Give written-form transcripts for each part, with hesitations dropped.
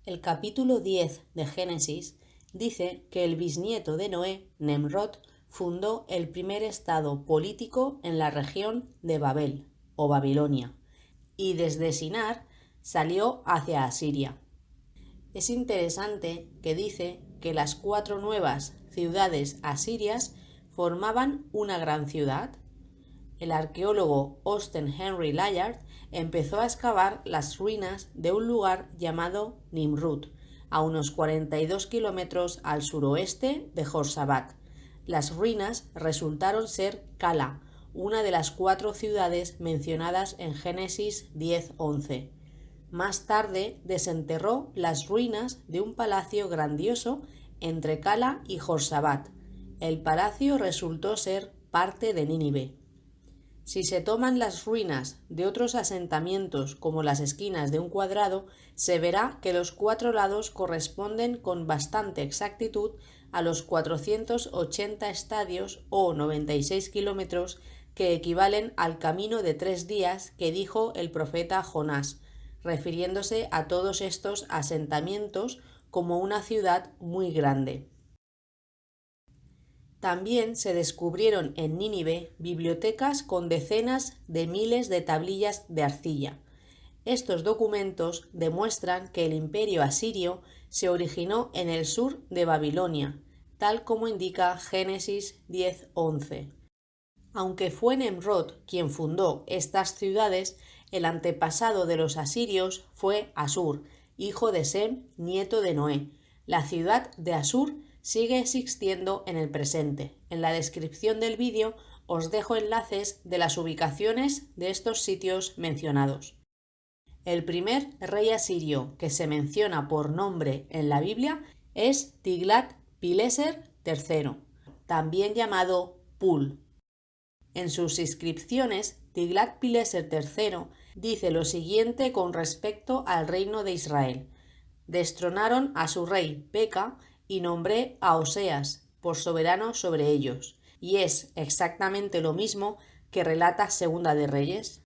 El capítulo 10 de Génesis dice que el bisnieto de Noé, Nemrod, fundó el primer estado político en la región de Babel o Babilonia y desde Sinar salió hacia Asiria. Es interesante que dice que las 4 nuevas ciudades asirias formaban una gran ciudad. El arqueólogo Austen Henry Layard empezó a excavar las ruinas de un lugar llamado Nimrud, a unos 42 kilómetros al suroeste de Jorzabat. Las ruinas resultaron ser Cala, una de las 4 ciudades mencionadas en Génesis 10:11. Más tarde desenterró las ruinas de un palacio grandioso entre Cala y Jorzabat. El palacio resultó ser parte de Nínive. Si se toman las ruinas de otros asentamientos como las esquinas de un cuadrado, se verá que los 4 lados corresponden con bastante exactitud a los 480 estadios o 96 kilómetros que equivalen al camino de 3 días que dijo el profeta Jonás, refiriéndose a todos estos asentamientos como una ciudad muy grande. También se descubrieron en Nínive bibliotecas con decenas de miles de tablillas de arcilla. Estos documentos demuestran que el imperio asirio se originó en el sur de Babilonia, tal como indica Génesis 10:11. Aunque fue Nemrod quien fundó estas ciudades, el antepasado de los asirios fue Asur, hijo de Sem, nieto de Noé. La ciudad de Asur sigue existiendo en el presente. En la descripción del vídeo os dejo enlaces de las ubicaciones de estos sitios mencionados. El primer rey asirio que se menciona por nombre en la Biblia es Tiglat-Pileser III, también llamado Pul. En sus inscripciones, Tiglat-Pileser III dice lo siguiente con respecto al reino de Israel: destronaron a su rey Peca y nombré a Oseas por soberano sobre ellos, y es exactamente lo mismo que relata Segunda de Reyes.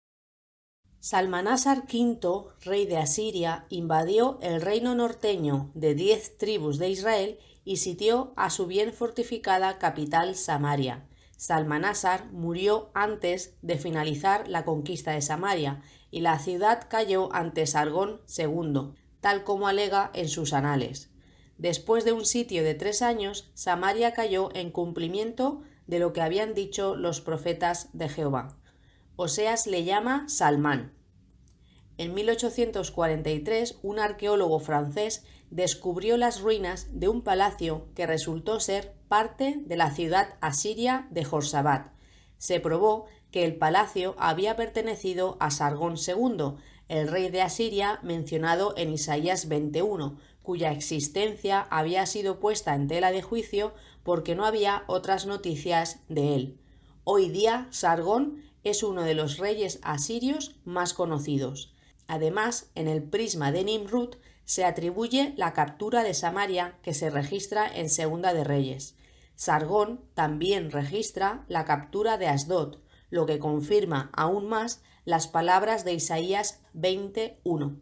Salmanásar V, rey de Asiria, invadió el reino norteño de 10 tribus de Israel y sitió a su bien fortificada capital Samaria. Salmanásar murió antes de finalizar la conquista de Samaria y la ciudad cayó ante Sargón II, tal como alega en sus anales. Después de un sitio de 3 años, Samaria cayó en cumplimiento de lo que habían dicho los profetas de Jehová. Oseas le llama Salmán. En 1843, un arqueólogo francés descubrió las ruinas de un palacio que resultó ser parte de la ciudad asiria de Jorzabat. Se probó que el palacio había pertenecido a Sargón II, el rey de Asiria mencionado en Isaías 21, cuya existencia había sido puesta en tela de juicio porque no había otras noticias de él. Hoy día, Sargón es uno de los reyes asirios más conocidos. Además, en el prisma de Nimrud se atribuye la captura de Samaria que se registra en Segunda de Reyes. Sargón también registra la captura de Asdod, lo que confirma aún más las palabras de Isaías 20:1.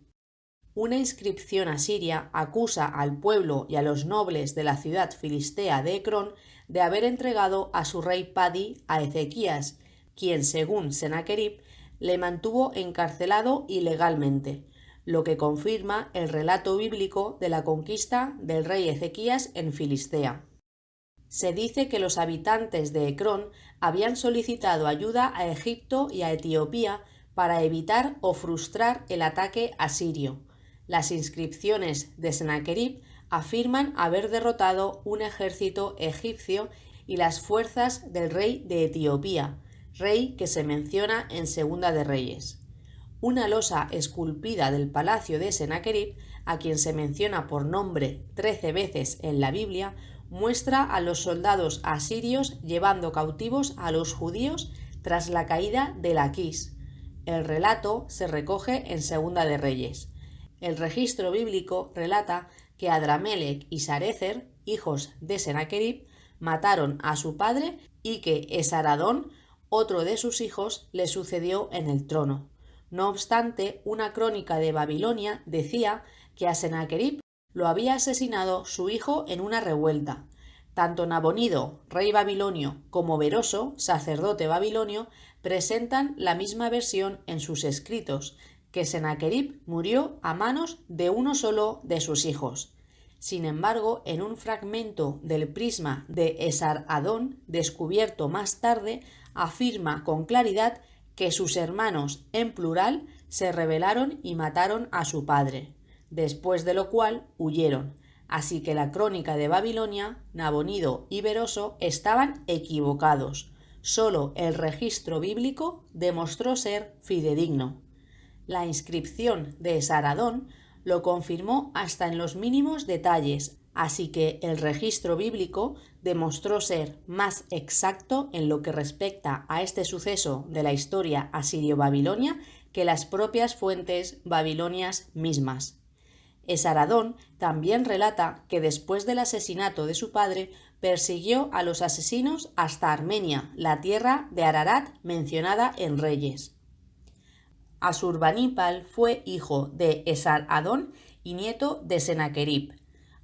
Una inscripción asiria acusa al pueblo y a los nobles de la ciudad filistea de Ecrón de haber entregado a su rey Padi a Ezequías, quien, según Sennacherib, le mantuvo encarcelado ilegalmente, lo que confirma el relato bíblico de la conquista del rey Ezequías en Filistea. Se dice que los habitantes de Ecrón habían solicitado ayuda a Egipto y a Etiopía para evitar o frustrar el ataque asirio. Las inscripciones de Sennacherib afirman haber derrotado un ejército egipcio y las fuerzas del rey de Etiopía, rey que se menciona en Segunda de Reyes. Una losa esculpida del palacio de Sennacherib, a quien se menciona por nombre 13 veces en la Biblia, muestra a los soldados asirios llevando cautivos a los judíos tras la caída de Laquis. El relato se recoge en Segunda de Reyes. El registro bíblico relata que Adramelech y Sarecer, hijos de Sennacherib, mataron a su padre y que Esaradón, otro de sus hijos, le sucedió en el trono. No obstante, una crónica de Babilonia decía que a Sennacherib lo había asesinado su hijo en una revuelta. Tanto Nabonido, rey babilonio, como Beroso, sacerdote babilonio, presentan la misma versión en sus escritos, que Sennacherib murió a manos de uno solo de sus hijos. Sin embargo, en un fragmento del prisma de Esar-Adón, descubierto más tarde, afirma con claridad que sus hermanos, en plural, se rebelaron y mataron a su padre, después de lo cual huyeron. Así que la crónica de Babilonia, Nabonido y Beroso estaban equivocados. Solo el registro bíblico demostró ser fidedigno. La inscripción de Esar-Adón lo confirmó hasta en los mínimos detalles, así que el registro bíblico demostró ser más exacto en lo que respecta a este suceso de la historia asirio-babilonia que las propias fuentes babilonias mismas. Esar-Adón también relata que después del asesinato de su padre persiguió a los asesinos hasta Armenia, la tierra de Ararat mencionada en Reyes. Asurbanipal fue hijo de Esar-Adón y nieto de Sennacherib.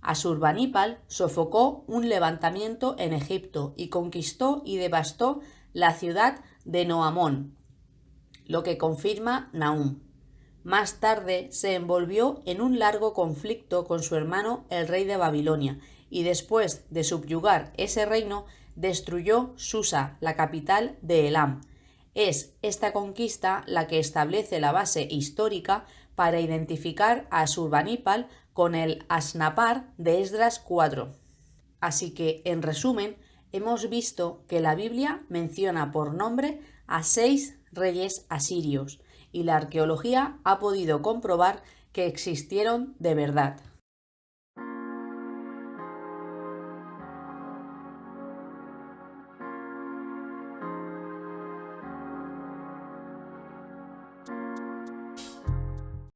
Asurbanipal sofocó un levantamiento en Egipto y conquistó y devastó la ciudad de Noamón, lo que confirma Nahum. Más tarde se envolvió en un largo conflicto con su hermano el rey de Babilonia y después de subyugar ese reino destruyó Susa, la capital de Elam. Es esta conquista la que establece la base histórica para identificar a Asurbanipal con el Asnapar de Esdras 4. Así que, en resumen, hemos visto que la Biblia menciona por nombre a 6 reyes asirios, y la arqueología ha podido comprobar que existieron de verdad.